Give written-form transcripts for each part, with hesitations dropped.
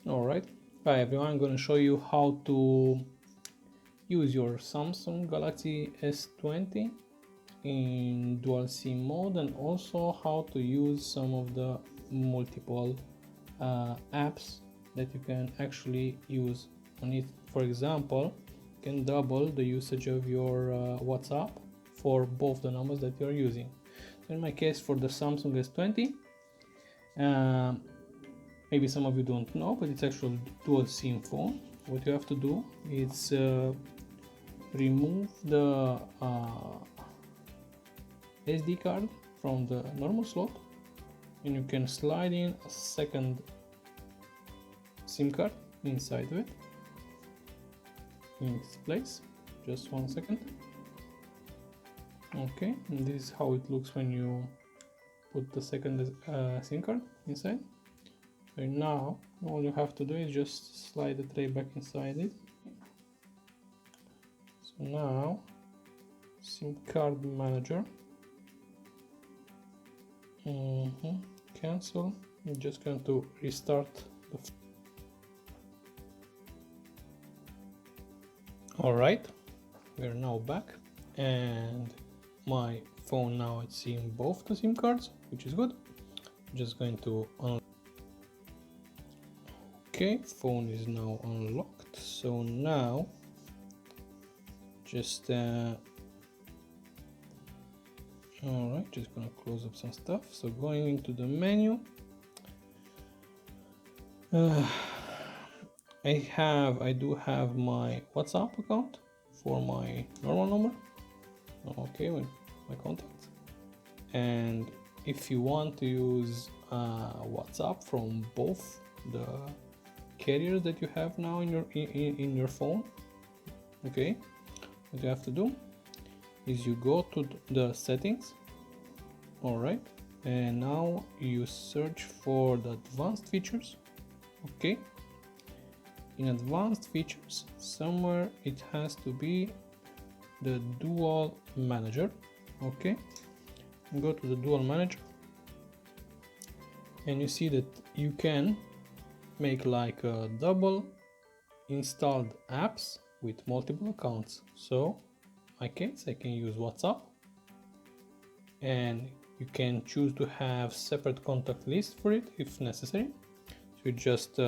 Alright, hi everyone, I'm going to show you how to use your Samsung Galaxy S20 in dual SIM mode, and also how to use some of the multiple apps that you can actually use on it. For example, you can double the usage of your WhatsApp for both the numbers that you're using. So in my case, for the Samsung S20, maybe some of you don't know, but it's actually dual SIM phone. What you have to do is remove the SD card from the normal slot, and you can slide in a second SIM card inside of it in its place. Just 1 second. Okay, and this is how it looks when you put the second SIM card inside. So now all you have to do is just slide the tray back inside it. So now SIM card manager, cancel. I'm just going to restart the Alright, we are now back, and my phone now it's seeing both the SIM cards, which is good. I'm just going to Okay, phone is now unlocked. So now just alright, just gonna close up some stuff. So going into the menu, I do have my WhatsApp account for my normal number, okay, with my contacts. And if you want to use WhatsApp from both the carriers that you have now in your phone, okay, what you have to do is you go to the settings, all right, and now you search for the advanced features. Okay, in advanced features somewhere it has to be the dual manager. Okay, go to the dual manager, and you see that you can make like a double installed apps with multiple accounts. So in my case, I can use WhatsApp, and you can choose to have separate contact list for it if necessary. So you just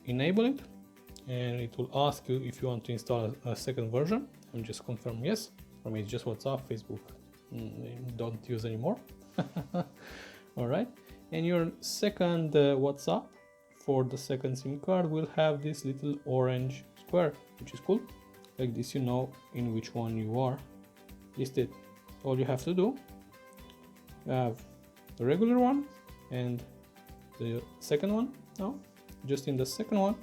enable it, and it will ask you if you want to install a second version, and just confirm yes. For me it's just WhatsApp, Facebook don't use anymore. All right, and your second WhatsApp for the second SIM card will have this little orange square, which is cool. Like this, you know in which one you are listed. All you have to do, you have the regular one and the second one. Now, just in the second one,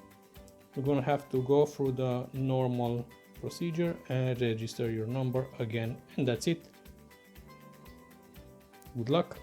you're gonna have to go through the normal procedure and register your number again, and that's it. Good luck.